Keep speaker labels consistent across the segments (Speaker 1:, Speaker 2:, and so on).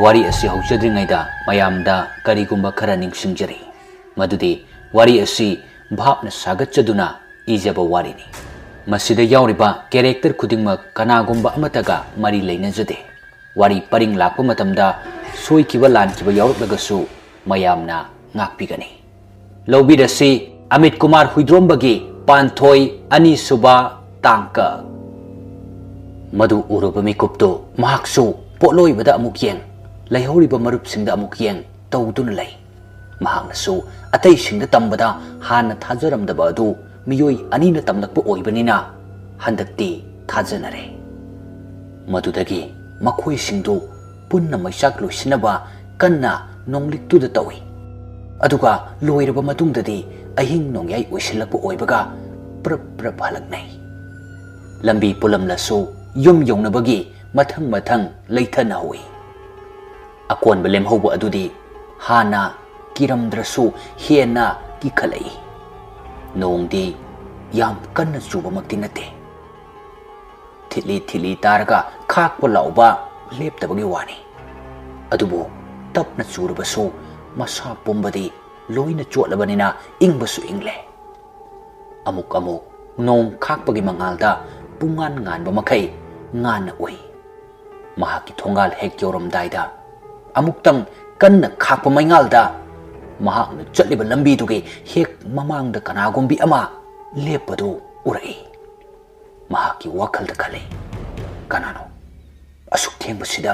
Speaker 1: wari asi hauchadringayda mayamda karigumba khara ningsingjari madudi wari asi bhapna sagatchaduna ijaba warini masida yauriba character khudingma kanagumba amataga mari leinajade wari paring lakpa matamda soikiba lankiba yaurlagasu mayamna ngakpigani lobirasi Amit Kumar Huidrombagi Panthoi Ani Suba Tangka Madu Urubami Kupto Mahaksu Poloi Bada Amukyeng Laihori ba Marup Singda Amukyeng Tawdun Lay Mahaknasu Atay Singda Tambada Hana Tazaram da Badu Miyoi Anina Tamnakpo Oibanina Handakti Tajanare Madudagi Makoi Singdu Punna Maisak Lusinaba Kanna Nonglik to the Tawi Aduga Loiraba Matungdadi Ahing nongyay usilakpo oibaga prap halaknay lambi pulam laso yum yongnabagi mathang leithanawi akon balem hobo adudi hana kiramdrasu hena kikhalai nongdi yam kanna chuba makti nate thili targa khakpa lauba leptabagi wani adubu tapna churbasu masa pumbadi loina chotlabanina ingbasu ingle amuk nong khakpagi mangalda pungan nganba makai ngana oi mahaki thongal hek yorom daida amuktang kanna khakpa maingalda mahakna chatliba lambi duge hek mamangda kanagombi ama lepadu urai mahaki wakal da khale kanano asuk thembasida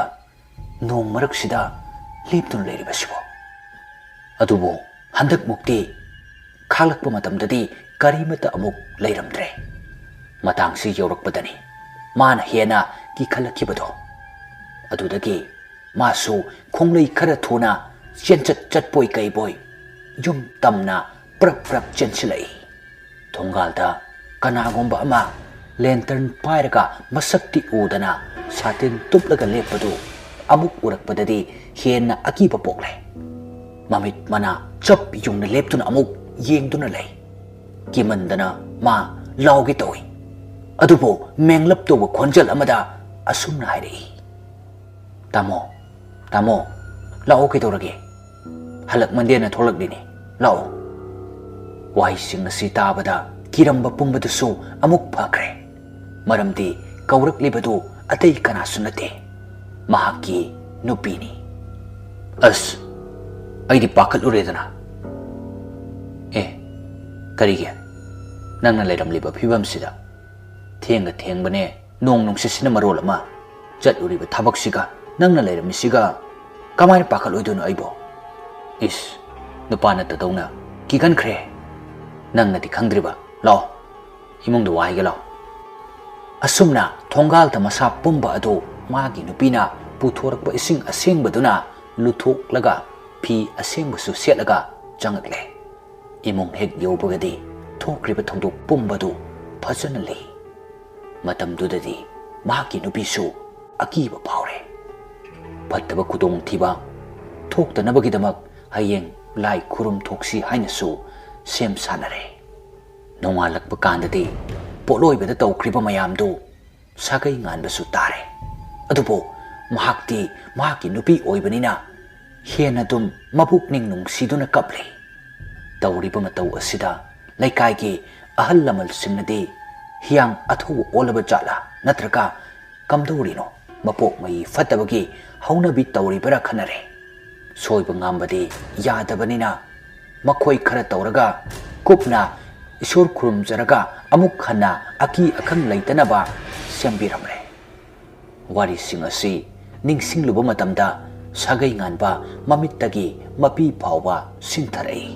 Speaker 1: nong maraksida leptun leiribasibo adubo Handak mukti khalakpa matamdadi karimata amuk leiramdre matang si yorakpadani mana hena ki khalakibado adudagi masu khonglei khara thuna chatpoi kaiboi yum tamna prap chensilai thongalda kanagomba ama lantern pairaga masakti udana satin tuplaga lepadu amuk urakpadadi hena akiba pokle Mamit mana chap yung na leptuna amuk yengduna lay kimandana ma laugi tawi adubo menglap to khonjal amada asumna hairi tamo lao kidorage halak mandena tholak dini lao wai sing na sita bada kiramba pumbadasu amuk phakre maramdi kaurak libadu atay kana sunate mahaki nupini as Aidi pakal uredana karige nangna leiram liba phibam sida thengbane nong sisina marol ama chat uriba thabak siga nangna leiram siga kamai pakal oiduna aibo is nupana tadona kigan khre nangna di khangdriba law himong do wai galaw asumna thongal ta masa pumba ado magi nupina puthorak ba ising aseng baduna luthok laga Pi asing busu siat laga jangakle imong hek yobagadi thokriba thongdok pumbadu phajana le matam dudadi mahaki nupisu akiba phawre pattaba kudong thiba thoktanabagi damak hayeng lai khurum thoksi hainasu sem sanare nongalakpa kandadi poloibada tawkriba mayamdu sagai nganbasu tare adubo mahaki nupi oibanina Hena dum mabuk ning nung siduna kaple tawriba matau asida laikai ki ahal lamal simnadi hiang athu olaba jala natraka kamdorino mapok mai fatabagi haunabi tawribara khanare soiba ngambadi yadabanina makhoi khara tawraga kupna isor khurum jaraga amuk khana aki akhang laitanaba sembiramre wari singasi ningsing luba matamda Sagai nganba mamittagi mapi phawba sintharai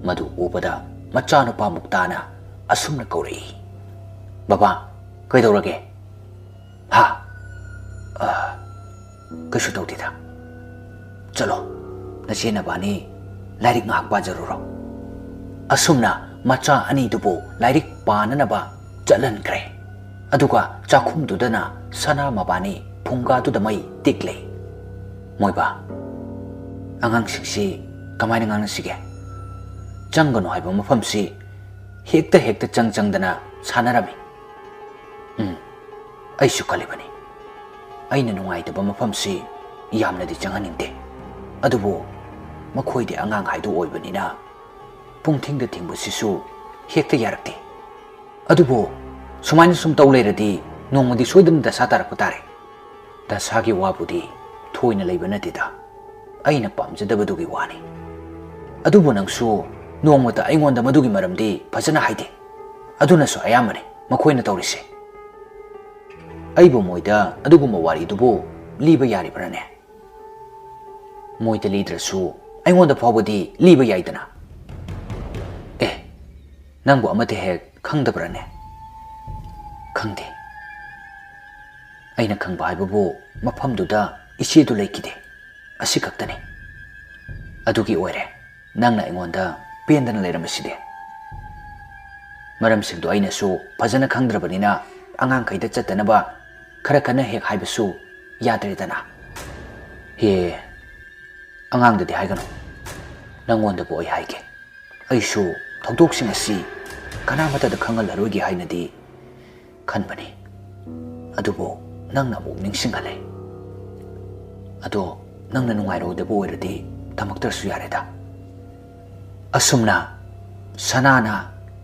Speaker 1: madu ubada machanu pa muktana asumna kauri baba kaidorage ha kashu tawdida chalo nachena bani lairik ngak pa jaruro asumna macha ani dubu lairik pananaba chalan kre aduga chakhum dudana sana mabani phunga tu damai tikle Moiba, angang siksi kamay nang sige. Janggono ay bumapam si hekta jang dana sanarami. Ay sukalibani. Ay nanungay da bumapam si ꯌꯥꯝꯅꯗꯤ ꯆꯪꯍꯟꯅꯤꯡꯗꯦ ꯑꯗꯨꯕꯨ ꯃꯈꯣꯏꯗꯤ ꯑꯉꯥꯡ ꯍꯥꯏꯗꯨ ꯑꯣꯏꯕꯅꯤꯅ ꯄꯨꯡ ꯊꯤꯡꯗ ꯊꯤꯡꯕꯁꯤꯁꯨ ꯍꯦꯛꯇ ꯌꯥꯔꯛꯇꯦ ꯑꯗꯨꯕꯨ ꯁꯨꯃꯥꯏꯅ ꯁꯨꯝ ꯇꯧ ꯂꯩꯔꯗꯤ ꯅꯣꯡꯃꯗꯤ ꯁꯣꯏꯗꯅ ꯗꯁꯥ ꯇꯥꯔꯛꯄ ꯇꯥꯔꯦ ꯗꯁꯥꯒꯤ ꯋꯥꯕꯨꯗꯤ ꯊꯣꯏꯅ ꯂꯩꯕ ꯅꯠꯇꯦꯗ ꯑꯩꯅ ꯄꯥꯝꯖꯗꯕꯗꯨꯒꯤ ꯋꯥꯅꯤ ꯑꯗꯨꯕꯨ ꯅꯪꯁꯨ ꯅꯣꯡꯃꯇ ꯑꯩꯉꯣꯟꯗ ꯃꯗꯨꯒꯤ ꯃꯔꯝꯗꯤ ꯐꯖꯅ ꯍꯥꯏꯗꯦ ꯑꯗꯨꯅꯁꯨ ꯑꯌꯥꯝꯕꯅꯤ ꯃꯈꯣꯏꯅ ꯇꯧꯔꯤꯁꯦ ꯑꯩꯕꯨ ꯃꯣꯏꯗ ꯑꯗꯨꯒꯨꯝꯕ ꯋꯥꯔꯤꯗꯨꯕꯨ ꯂꯤꯕ ꯌꯥꯔꯤꯕ꯭ꯔꯥꯅꯦ ꯃꯣꯏꯗ ꯂꯤꯗ꯭ꯔꯁꯨ ꯑꯩꯉꯣꯟꯗ ꯐꯥꯎꯕꯗꯤ ꯂꯤꯕ ꯌꯥꯏꯗꯅ ꯑꯦ ꯅꯪꯕꯨ ꯑꯃꯠꯇ ꯍꯦꯛ ꯈꯪꯗꯕ꯭ꯔꯥꯅꯦ ꯈꯪꯗꯦ ꯑꯩꯅ ꯈꯪꯕ ꯍꯥꯏꯕꯕꯨ ꯃꯐꯝꯗꯨꯗ ꯏꯆꯦꯗꯨ ꯂꯩꯈꯤꯗꯦ ꯑꯁꯤ ꯈꯛꯇꯅꯤ ꯑꯗꯨꯒꯤ ꯑꯣꯏꯔꯦ ꯅꯪꯅ ꯑꯩꯉꯣꯟꯗ ꯄꯦꯟꯗꯅ ꯂꯩꯔꯝꯕꯁꯤꯗꯤ ꯃꯔꯝꯁꯤꯡꯗꯣ ꯑꯩꯅꯁꯨ ꯐꯖꯅ ꯈꯪꯗ꯭ꯔꯕꯅꯤꯅ ꯑꯉꯥꯡꯈꯩꯗ ꯆꯠꯇꯅꯕ ꯈꯔ ꯀꯟꯅ ꯍꯦꯛ ꯍꯥꯏꯕꯁꯨ ꯌꯥꯗ꯭ꯔꯦꯗꯅ ꯍꯦ ꯑꯉꯥꯡꯗꯗꯤ ꯍꯥꯏꯒꯅꯨ ꯅꯪꯉꯣꯟꯗꯕꯨ ꯑꯩ ꯍꯥꯏꯒꯦ ꯑꯩꯁꯨ ꯊꯧꯗꯣꯛꯁꯤꯡ ꯑꯁꯤ ꯀꯅꯥꯃꯠꯇꯗ ꯈꯪꯍꯜꯂꯔꯣꯏꯒꯦ ꯍꯥꯏꯅꯗꯤ ꯈꯟꯕꯅꯤ ꯑꯗꯨꯕꯨ ꯅꯪꯅ ꯑꯃꯨꯛ ꯅꯤꯡꯁꯤꯡꯍꯜꯂꯦ ꯑꯗꯣ ꯅꯪꯅ ꯅꯨꯡꯉꯥꯏꯔꯣꯏꯗꯕ ꯑꯣꯏꯔꯗꯤ ꯊꯝꯃꯛꯇ꯭ꯔꯁꯨ ꯌꯥꯔꯦꯗ ꯑꯁꯨꯝꯅ ꯁꯅꯥꯅ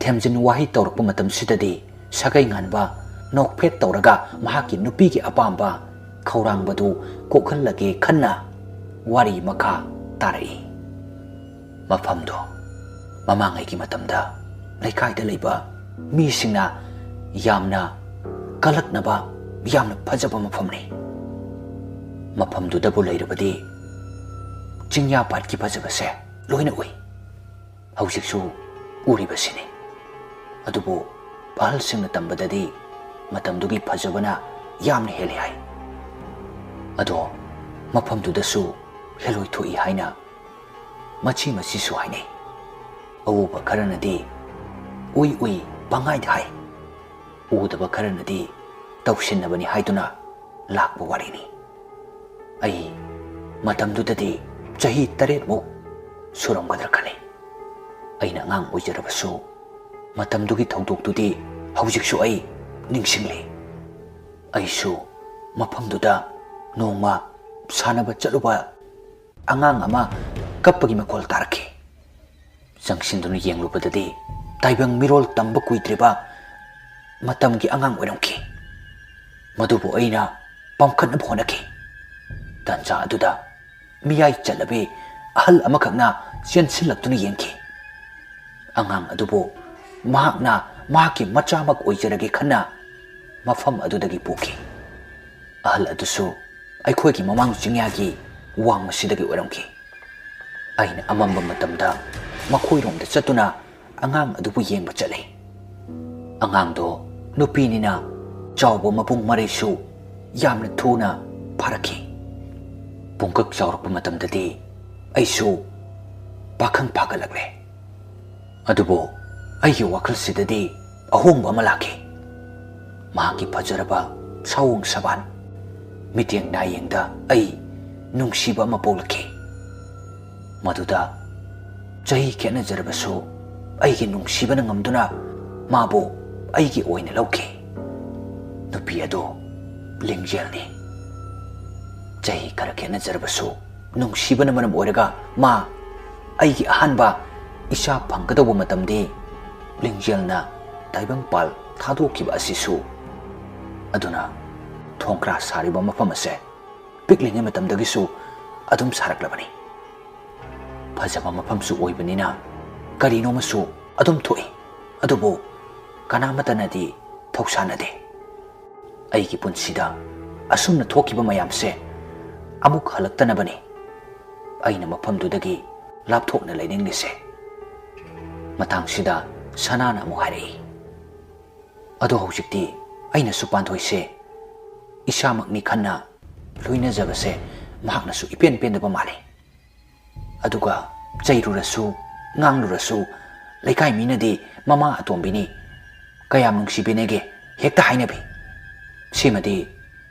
Speaker 1: ꯊꯦꯝꯖꯤꯟ ꯋꯥꯍꯩ ꯇꯧꯔꯛꯄ ꯃꯇꯝꯁꯤꯗꯗꯤ ꯁꯥꯒꯩ ꯉꯥꯟꯕ ꯅꯣꯛꯐꯦꯠ ꯇꯧꯔꯒ ꯃꯍꯥꯛꯀꯤ ꯅꯨꯄꯤꯒꯤ ꯑꯄꯥꯝꯕ ꯈꯧꯔꯥꯡꯕꯗꯨ ꯀꯣꯛꯍꯜꯂꯒꯦ ꯈꯟꯅ ꯋꯥꯔꯤ ꯃꯈꯥ ꯇꯥꯔꯛꯏ ꯃꯐꯝꯗꯣ ꯃꯃꯥꯡꯉꯩꯒꯤ ꯃꯇꯝꯗ ꯂꯩꯀꯥꯏꯗ ꯂꯩꯕ ꯃꯤꯁꯤꯡꯅ ꯌꯥꯝꯅ ꯀꯜꯂꯛꯅꯕ ꯌꯥꯝꯅ ꯐꯖꯕ ꯃꯐꯝꯅꯤ ꯃꯐꯝꯗꯨꯗꯕꯨ ꯂꯩꯔꯕꯗꯤ ꯆꯤꯡꯌꯥ ꯄꯥꯠꯀꯤ ꯐꯖꯕꯁꯦ ꯂꯣꯏꯅ ꯎꯏ ꯍꯧꯖꯤꯛꯁꯨ ꯎꯔꯤꯕꯁꯤꯅꯤ ꯑꯗꯨꯕꯨ ꯑꯍꯜꯁꯤꯡꯅ ꯇꯝꯕꯗꯗꯤ ꯃꯇꯝꯗꯨꯒꯤ ꯐꯖꯕꯅ ꯌꯥꯝꯅ ꯍꯦꯜꯂꯤ ꯍꯥꯏ ꯑꯗꯣ ꯃꯐꯝꯗꯨꯗꯁꯨ ꯍꯦꯜꯂꯣꯏ ꯊꯣꯛꯏ ꯍꯥꯏꯅ ꯃꯆꯤ ꯃꯆꯤꯁꯨ ꯍꯥꯏꯅꯩ ꯑꯎꯕ ꯈꯔꯅꯗꯤ ꯎꯏ ꯎꯏ ꯄꯪꯍꯥꯏꯗ ꯍꯥꯏ ꯎꯗꯕ ꯈꯔꯅꯗꯤ ꯇꯧꯁꯤꯟꯅꯕꯅꯤ ꯍꯥꯏꯗꯨꯅ ꯂꯥꯛꯄ ꯋꯥꯔꯤꯅꯤ ꯑꯩ ꯃꯇꯝꯗꯨꯗꯗꯤ ꯆꯍꯤ 8ꯃꯨꯛ ꯁꯨꯔꯝꯒꯗ꯭ꯔꯥ ꯈꯜꯂꯤ ꯑꯩꯅ ꯑꯉꯥꯡ ꯑꯣꯏꯖꯔꯕꯁꯨ ꯃꯇꯝꯗꯨꯒꯤ ꯊꯧꯗꯣꯛꯇꯨꯗꯤ ꯍꯧꯖꯤꯛꯁꯨ ꯑꯩ ꯅꯤꯡꯁꯤꯡꯂꯤ ꯑꯩꯁꯨ ꯃꯐꯝꯗꯨꯗ ꯅꯣꯡꯃ ꯁꯥꯟꯅꯕ ꯆꯠꯂꯨꯕ ꯑꯉꯥꯡ ꯑꯃ ꯀꯞꯄꯒꯤ ꯃꯈꯣꯜ ꯇꯥꯔꯛꯈꯤ ꯆꯪꯁꯤꯟꯗꯨꯅ ꯌꯦꯡꯂꯨꯕꯗꯗꯤ ꯇꯥꯏꯕꯪ ꯃꯤꯔꯣꯜ ꯇꯝꯕ ꯀꯨꯏꯗ꯭ꯔꯤꯕ ꯃꯇꯝꯒꯤ ꯑꯉꯥꯡ ꯑꯣꯏꯔꯝꯈꯤ ꯃꯗꯨꯕꯨ ꯑꯩꯅ ꯄꯝꯈꯠꯅꯕ ꯍꯣꯠꯅꯈꯤ ꯇꯥꯟꯖꯥ ꯑꯗꯨꯗ ꯃꯤꯌꯥꯏ ꯆꯠꯂꯕꯤ ꯑꯍꯜ ꯑꯃꯈꯛꯅ ꯆꯦꯟꯁꯤꯜꯂꯛꯇꯨꯅ ꯌꯦꯡꯈꯤ ꯑꯉꯥꯡ ꯑꯗꯨꯕꯨ ꯃꯍꯥꯛꯅ ꯃꯍꯥꯛꯀꯤ ꯃꯆꯥꯃꯛ ꯑꯣꯏꯖꯔꯒꯦ ꯈꯟꯅ ꯃꯐꯝ ꯑꯗꯨꯗꯒꯤ ꯄꯨꯈꯤ ꯑꯍꯜ ꯑꯗꯨꯁꯨ ꯑꯩꯈꯣꯏꯒꯤ ꯃꯃꯥꯡ ꯆꯤꯡꯌꯥꯒꯤ ꯋꯥꯡꯃꯁꯤꯗꯒꯤ ꯑꯣꯏꯔꯝꯈꯤ ꯑꯩꯅ ꯑꯃꯝꯕ ꯃꯇꯝꯗ ꯃꯈꯣꯏꯔꯣꯝꯗ ꯆꯠꯇꯨꯅ ꯑꯉꯥꯡ ꯑꯗꯨꯕꯨ ꯌꯦꯡꯕ ꯆꯠꯂꯤ ꯑꯉꯥꯡꯗꯣ ꯅꯨꯄꯤꯅꯤꯅ ꯆꯥꯎꯕ ꯃꯄꯨꯡ ꯃꯔꯩꯁꯨ ꯌꯥꯝꯅ ꯊꯨꯅ ꯐꯥꯔꯛꯈꯤ ꯄꯨꯡꯀꯛ ꯆꯥꯎꯔꯛꯄ ꯃꯇꯝꯗꯗꯤ ꯑꯩꯁꯨ ꯄꯥꯈꯪ ꯐꯥꯒꯠꯂꯛꯂꯦ ꯑꯗꯨꯕꯨ ꯑꯩꯒꯤ ꯋꯥꯈꯜꯁꯤꯗꯗꯤ ꯑꯍꯣꯡꯕ ꯑꯃ ꯂꯥꯛꯈꯤ ꯃꯍꯥꯛꯀꯤ ꯐꯖꯔꯕ ꯁꯥꯑꯣꯡ ꯁꯕꯥꯟ ꯃꯤꯠꯌꯦꯡ ꯅꯥꯌꯦꯡꯗ ꯑꯩ ꯅꯨꯡꯁꯤꯕ ꯑꯃ ꯄꯣꯛꯂꯛꯈꯤ ꯃꯗꯨꯗ ꯆꯍꯤ ꯈꯦꯠꯅꯖꯔꯕꯁꯨ ꯑꯩꯒꯤ ꯅꯨꯡꯁꯤꯕꯅ ꯉꯝꯗꯨꯅ ꯃꯥꯕꯨ ꯑꯩꯒꯤ ꯑꯣꯏꯅ ꯂꯧꯈꯤ ꯅꯨꯄꯤ ꯑꯗꯨ ꯂꯤꯡꯖꯦꯜꯅꯤ ꯆꯍꯤ ꯈꯔ ꯈꯦꯠꯅꯖꯔꯕꯁꯨ ꯅꯨꯡꯁꯤꯕꯅ ꯃꯔꯝ ꯑꯣꯏꯔꯒ ꯃꯥ ꯑꯩꯒꯤ ꯑꯍꯥꯟꯕ ꯏꯆꯥ ꯐꯪꯒꯗꯧꯕ ꯃꯇꯝꯗꯤ ꯂꯤꯡꯖꯦꯜꯅ ꯇꯥꯏꯕꯪꯄꯥꯜ ꯊꯥꯗꯣꯛꯈꯤꯕ ꯑꯁꯤꯁꯨ ꯑꯗꯨꯅ ꯊꯣꯡꯈ꯭ꯔꯥ ꯁꯥꯔꯤꯕ ꯃꯐꯝ ꯑꯁꯦ ꯄꯤꯛꯂꯤꯉꯩ ꯃꯇꯝꯗꯒꯤꯁꯨ ꯑꯗꯨꯝ ꯁꯥꯔꯛꯂꯕꯅꯤ ꯐꯖꯕ ꯃꯐꯝꯁꯨ ꯑꯣꯏꯕꯅꯤꯅ ꯀꯔꯤꯅꯣꯃꯁꯨ ꯑꯗꯨꯝ ꯊꯣꯛꯏ ꯑꯗꯨꯕꯨ ꯀꯅꯥꯃꯠꯇꯅꯗꯤ ꯊꯧꯁꯥꯅꯗꯦ ꯑꯩꯒꯤ ꯄꯨꯟꯁꯤꯗ ꯑꯁꯨꯝꯅ ꯊꯣꯛꯈꯤꯕ ꯃꯌꯥꯝꯁꯦ ꯑꯃꯨꯛ ꯍꯜꯂꯛꯇꯅꯕꯅꯤ ꯑꯩꯅ ꯃꯐꯝꯗꯨꯗꯒꯤ ꯂꯥꯞꯊꯣꯛꯅ ꯂꯩꯅꯤꯡꯂꯤꯁꯦ ꯃꯇꯥꯡꯁꯤꯗ ꯁꯅꯥꯅ ꯑꯃꯨꯛ ꯍꯥꯏꯔꯛꯏ ꯑꯗꯣ ꯍꯧꯖꯤꯛꯇꯤ ꯑꯩꯅꯁꯨ ꯄꯥꯟꯊꯣꯏꯁꯦ ꯏꯁꯥꯃꯛꯅꯤ ꯈꯟꯅ ꯂꯣꯏꯅꯖꯕꯁꯦ ꯃꯍꯥꯛꯅꯁꯨ ꯏꯄꯦꯟ ꯄꯦꯟꯗꯕ ꯃꯥꯜꯂꯤ ꯑꯗꯨꯒ ꯆꯩꯔꯨꯔꯁꯨ ꯉꯥꯡꯂꯨꯔꯁꯨ ꯂꯩꯀꯥꯏ ꯃꯤꯅꯗꯤ ꯃꯃꯥ ꯑꯇꯣꯝꯕꯤꯅꯤ ꯀꯌꯥꯝ ꯅꯨꯡꯁꯤꯕꯤꯅꯦꯒꯦ ꯍꯦꯛꯇ ꯍꯥꯏꯅꯕꯤ ꯁꯤꯃꯗꯤ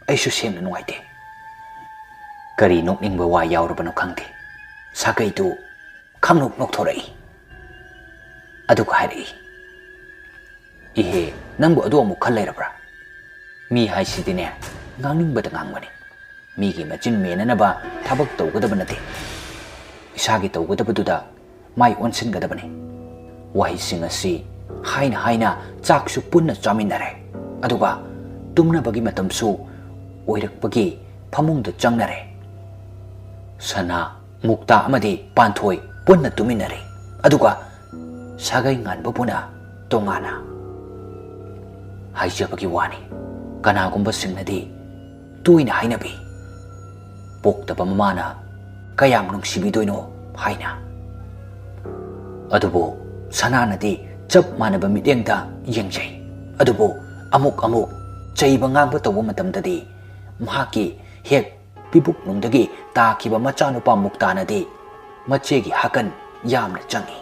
Speaker 1: ꯑꯩꯁꯨ ꯁꯦꯡꯅ ꯅꯨꯡꯉꯥꯏꯇꯦ ꯀꯔꯤ ꯅꯣꯛꯅꯤꯡꯕ ꯋꯥ ꯌꯥꯎꯔꯕꯅꯣ ꯈꯪꯗꯦ ꯁꯥꯒꯩꯗꯨ ꯈꯪꯅꯣꯛ ꯅꯣꯛꯊꯣꯔꯛꯏ ꯑꯗꯨꯒ ꯍꯥꯏꯔꯛꯏ ꯏꯍꯦ ꯅꯪꯕꯨ ꯑꯗꯨ ꯑꯃꯨꯛ ꯈꯜ ꯂꯩꯔꯕ꯭ꯔꯥ ꯃꯤ ꯍꯥꯏꯁꯤꯗꯤꯅꯦ ꯉꯥꯡꯅꯤꯡꯕꯗ ꯉꯥꯡꯕꯅꯤ ꯃꯤꯒꯤ ꯃꯆꯤꯟ ꯃꯦꯅꯅꯕ ꯊꯕꯛ ꯇꯧꯒꯗꯕ ꯅꯠꯇꯦ ꯏꯁꯥꯒꯤ ꯇꯧꯒꯗꯕꯗꯨꯗ ꯃꯥꯏ ꯑꯣꯟꯁꯤꯟꯒꯗꯕꯅꯤ ꯋꯥꯍꯩꯁꯤꯡ ꯑꯁꯤ ꯍꯥꯏꯅ ꯍꯥꯏꯅ ꯆꯥꯛꯁꯨ ꯄꯨꯟꯅ ꯆꯥꯃꯤꯟꯅꯔꯦ ꯑꯗꯨꯒ ꯇꯨꯝꯅꯕꯒꯤ ꯃꯇꯝꯁꯨ ꯑꯣꯏꯔꯛꯄꯒꯤ ꯐꯃꯨꯡꯗ ꯆꯪꯅꯔꯦ ꯁꯅꯥ ꯃꯨꯛꯇꯥ ꯑꯃꯗꯤ ꯄꯥꯟꯊꯣꯏ ꯄꯨꯟꯅ ꯇꯨꯃꯤꯟꯅꯔꯦ ꯑꯗꯨꯒ ꯁꯥꯒꯩ ꯉꯥꯟꯕꯕꯨꯅ ꯇꯣꯉꯥꯟꯅ ꯍꯥꯏꯖꯕꯒꯤ ꯋꯥꯅꯤ ꯀꯅꯥꯒꯨꯝꯕꯁꯤꯡꯅꯗꯤ ꯇꯣꯏꯅ ꯍꯥꯏꯅꯕꯤ ꯄꯣꯛꯇꯕ ꯃꯃꯥꯅ ꯀꯌꯥꯝ ꯅꯨꯡꯁꯤꯕꯤꯗꯣꯏꯅꯣ ꯍꯥꯏꯅ ꯑꯗꯨꯕꯨ ꯁꯅꯥꯅꯗꯤ ꯆꯞ ꯃꯥꯟꯅꯕ ꯃꯤꯠꯌꯦꯡꯗ ꯌꯦꯡꯖꯩ ꯑꯗꯨꯕꯨ ꯑꯃꯨꯛ ꯆꯩꯕ ꯉꯥꯡꯕ ꯇꯧꯕ ꯃꯇꯝꯗꯗꯤ ꯃꯍꯥꯛꯀꯤ ꯍꯦꯛ ꯄꯤꯕꯨꯛꯅꯨꯡꯗꯒꯤ ꯇꯥꯈꯤꯕ ꯃꯆꯥꯅꯨꯄꯥ ꯃꯨꯛꯇꯥꯅꯗꯤ ꯃꯆꯦꯒꯤ ꯍꯥꯀꯟ ꯌꯥꯝꯅ ꯆꯪꯏ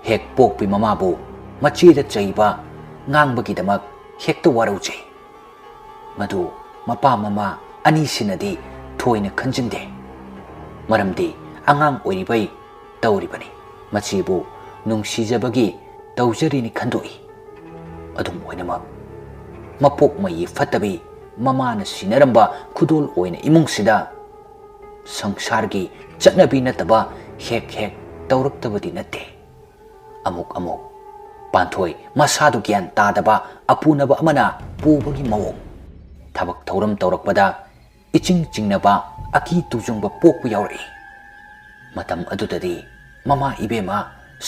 Speaker 1: ꯍꯦꯛ ꯄꯣꯛꯄꯤ ꯃꯃꯥꯕꯨ ꯃꯆꯦꯗ ꯆꯩꯕ ꯉꯥꯡꯕꯒꯤꯗꯃꯛ ꯍꯦꯛꯇ ꯋꯥꯔꯧꯖꯩ ꯃꯗꯨ ꯃꯄꯥ ꯃꯃꯥ ꯑꯅꯤꯁꯤꯅꯗꯤ ꯊꯣꯏꯅ ꯈꯟꯖꯤꯟꯗꯦ ꯃꯔꯝꯗꯤ ꯑꯉꯥꯡ ꯑꯣꯏꯔꯤꯕꯩ ꯇꯧꯔꯤꯕꯅꯤ ꯃꯆꯦꯕꯨ ꯅꯨꯡꯁꯤꯖꯕꯒꯤ ꯇꯧꯖꯔꯤꯅꯤ ꯈꯟꯗꯣꯛꯏ ꯑꯗꯨꯝ ꯑꯣꯏꯅꯃꯛ ꯃꯄꯣꯛ ꯃꯌꯤ ꯐꯠꯇꯕꯤ ꯃꯃꯥꯅ ꯁꯤꯅꯔꯝꯕ ꯈꯨꯗꯣꯜ ꯑꯣꯏꯅ ꯏꯃꯨꯡꯁꯤꯗ ꯁꯪꯁꯥꯔꯒꯤ ꯆꯠꯅꯕꯤ ꯅꯠꯇꯕ ꯍꯦꯛ ꯇꯧꯔꯛꯇꯕꯗꯤ ꯅꯠꯇꯦ ꯑꯃꯨꯛ ꯄꯥꯟꯊꯣꯏ ꯃꯁꯥꯗꯨ ꯒ꯭ꯌꯥꯟ ꯇꯥꯗꯕ ꯑꯄꯨꯅꯕ ꯑꯃꯅ ꯄꯨꯕꯒꯤ ꯃꯑꯣꯡ ꯊꯕꯛ ꯊꯧꯔꯝ ꯇꯧꯔꯛꯄꯗ ꯏꯆꯤꯡ ꯆꯤꯡꯅꯕ ꯑꯀꯤ ꯇꯨꯖꯨꯡꯕ ꯄꯣꯛꯄ ꯌꯥꯎꯔꯛꯏ ꯃꯇꯝ ꯑꯗꯨꯗꯗꯤ ꯃꯃꯥ ꯏꯕꯦꯝꯃ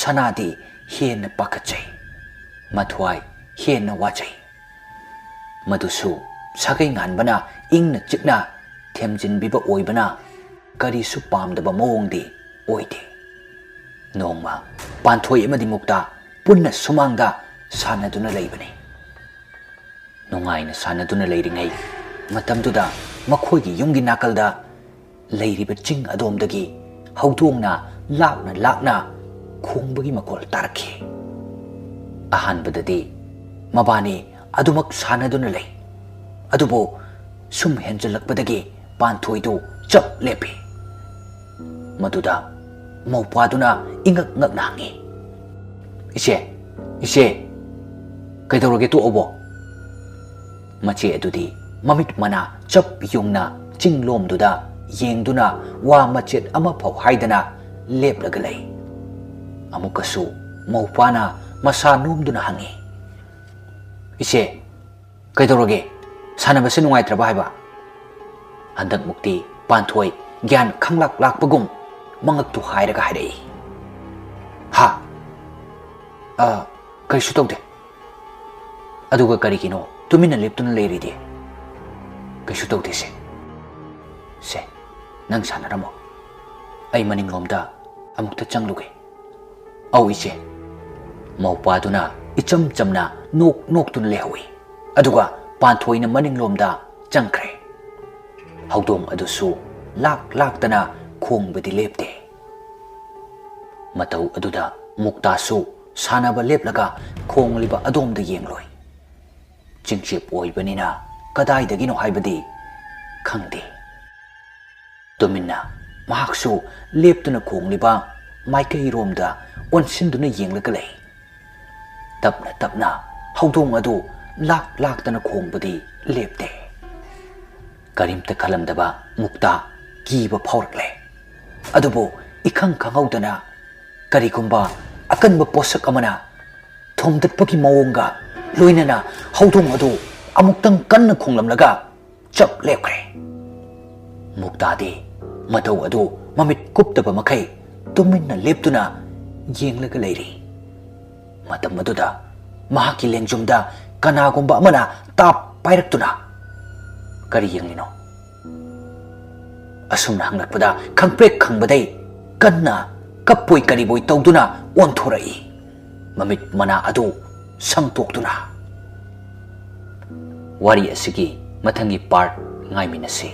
Speaker 1: ꯁꯅꯥꯗꯤ ꯍꯦꯟꯅ ꯄꯥꯈꯠꯆꯩ ꯃꯊ꯭ꯋꯥꯏ ꯍꯦꯟꯅ ꯋꯥꯖꯩ ꯃꯗꯨꯁꯨ ꯁꯥꯒꯩ ꯉꯥꯟꯕꯅ ꯏꯪꯅ ꯆꯤꯛꯅ ꯊꯦꯝꯖꯤꯟꯕꯤꯕ ꯑꯣꯏꯕꯅ ꯀꯔꯤꯁꯨ ꯄꯥꯝꯗꯕ ꯃꯑꯣꯡꯗꯤ ꯑꯣꯏꯗꯦ ꯅꯣꯡꯃ ꯄꯥꯟꯊꯣꯏ ꯑꯃꯗꯤ ꯃꯨꯛꯇꯥ ꯄꯨꯟꯅ ꯁꯨꯃꯥꯡꯗ ꯁꯥꯟꯅꯗꯨꯅ ꯂꯩꯕꯅꯤ ꯅꯨꯡꯉꯥꯏꯅ ꯁꯥꯟꯅꯗꯨꯅ ꯂꯩꯔꯤꯉꯩ ꯃꯇꯝꯗꯨꯗ ꯃꯈꯣꯏꯒꯤ ꯌꯨꯝꯒꯤ ꯅꯥꯀꯜꯗ ꯂꯩꯔꯤꯕ ꯆꯤꯡ ꯑꯗꯣꯝꯗꯒꯤ ꯍꯧꯗꯣꯡꯅ ꯂꯥꯛꯅ ꯈꯣꯡꯕꯒꯤ ꯃꯈꯣꯜ ꯇꯥꯔꯛꯈꯤ ꯑꯍꯥꯟꯕꯗꯗꯤ ꯃꯕꯥꯅꯤ ꯑꯗꯨꯃꯛ ꯁꯥꯟꯅꯗꯨꯅ ꯂꯩ ꯑꯗꯨꯕꯨ ꯁꯨꯝ ꯍꯦꯟꯖꯜꯂꯛꯄꯗꯒꯤ ꯄꯥꯟꯊꯣꯏꯗꯨ ꯆꯞ ꯂꯦꯞꯄꯤ ꯃꯗꯨꯗ ꯃꯧꯄ꯭ꯋꯥꯗꯨꯅ ꯏꯉꯛ ꯉꯛꯅ ꯍꯪꯉꯤ ꯏꯆꯦ ꯀꯩꯗꯧꯔꯒꯦ ꯇꯣꯛꯑꯕꯣ ꯃꯆꯦ ꯑꯗꯨꯗꯤ ꯃꯃꯤꯠ ꯃꯅꯥ ꯆꯞ ꯌꯨꯡꯅ ꯆꯤꯡꯂꯣꯝꯗꯨꯗ ꯌꯦꯡꯗꯨꯅ ꯋꯥ ꯃꯆꯦꯠ ꯑꯃꯐꯥꯎ ꯍꯥꯏꯗꯅ ꯂꯦꯞꯂꯒ ꯂꯩ ꯑꯃꯨꯛꯀꯁꯨ ꯃꯧꯄ꯭ꯋꯥꯅ ꯃꯁꯥ ꯅꯣꯝꯗꯨꯅ ꯍꯪꯉꯤ ꯏꯆꯦ ꯀꯩꯗꯧꯔꯒꯦ ꯁꯥꯟꯅꯕꯁꯦ ꯅꯨꯡꯉꯥꯏꯇ꯭ꯔꯕ ꯍꯥꯏꯕ ꯍꯟꯗꯛꯃꯨꯛꯇꯤ ꯄꯥꯟꯊꯣꯏ ꯒ꯭ꯌꯥꯟ ꯈꯪꯂꯥꯛꯄꯒꯨꯝ ꯃꯉꯛꯇꯨ ꯍꯥꯏꯔꯒ ꯍꯥꯏꯔꯛꯏ ꯀꯔꯤꯁꯨ ꯇꯧꯗꯦ ꯑꯗꯨꯒ ꯀꯔꯤꯒꯤꯅꯣ ꯇꯨꯃꯤꯟꯅ ꯂꯦꯞꯇꯨꯅ ꯂꯩꯔꯤꯗꯤ ꯀꯩꯁꯨ ꯇꯧꯗꯦ ꯁꯦ ꯅꯪ ꯁꯥꯟꯅꯔꯝꯃꯣ ꯑꯩ ꯃꯅꯤꯡꯂꯣꯝꯗ ꯑꯃꯨꯛꯇ ꯆꯪꯂꯨꯒꯦ ꯑꯧ ꯏꯆꯦ ꯃꯧꯄ꯭ꯋꯥꯗꯨꯅ ꯏꯆꯝ ꯆꯝꯅ ꯅꯣꯛꯇꯨꯅ ꯂꯩꯍꯧꯏ ꯑꯗꯨꯒ ꯄꯥꯟꯊꯣꯏꯅ ꯃꯅꯤꯡꯂꯣꯝꯗ ꯆꯪꯈ꯭ꯔꯦ ꯍꯧꯗꯣꯡ ꯑꯗꯨꯁꯨ ꯂꯥꯛꯇꯅ ꯈꯣꯡꯕꯗꯤ ꯂꯦꯞꯇꯦ ꯃꯇꯧ ꯑꯗꯨꯗ ꯃꯨꯛꯇꯥꯁꯨ ꯁꯥꯟꯅꯕ ꯂꯦꯞꯂꯒ ꯈꯣꯡꯂꯤꯕ ꯑꯗꯣꯝꯗ ꯌꯦꯡꯂꯣꯏ ꯆꯤꯡꯆꯦꯞ ꯑꯣꯏꯕꯅꯤꯅ ꯀꯗꯥꯏꯗꯒꯤꯅꯣ ꯍꯥꯏꯕꯗꯤ ꯈꯪꯗꯦ ꯇꯨꯃꯤꯟꯅ ꯃꯍꯥꯛꯁꯨ ꯂꯦꯞꯇꯨꯅ ꯈꯣꯡꯂꯤꯕ ꯃꯥꯏꯀꯩꯔꯣꯝꯗ ꯑꯣꯟꯁꯤꯟꯗꯨꯅ ꯌꯦꯡꯂꯒ ꯂꯩ ꯇꯞꯅ ꯍꯧꯗꯣꯡ ꯑꯗꯨ ꯂꯥꯛꯇꯅ ꯈꯣꯡꯕꯗꯤ ꯂꯦꯞꯇꯦ ꯀꯔꯤꯝꯇ ꯈꯜꯂꯝꯗꯕ ꯃꯨꯛꯇꯥ ꯀꯤꯕ ꯐꯥꯎꯔꯛꯂꯦ ꯑꯗꯨꯕꯨ इखंग खंगौदना करिगुंबा अकनब पोषक अमना थोमदत्पगी मवोंगा लोइनना हौदोंग अदु अमुक्तंग कन्न खोंगलमलगा चप लेपख्रे मुक्तादी मतौ अदु ममित कुप्तब मखै तुमिन्ना लेपतुना येंगलगा लेरी मतम मदुदा महाकी लेंजुमदा कनागुंबा अमना ताप पाइरक्तुना करी येंगलिनो असुमना हंगलकपदा खंगप्रेक खंगबदै कन्ना कप्पोई करीबोई तौदुना ओंथोरई ममित मना अदु संगतोक्तुना वारी असिगी मथंगी पार्ट ngaimiनasi।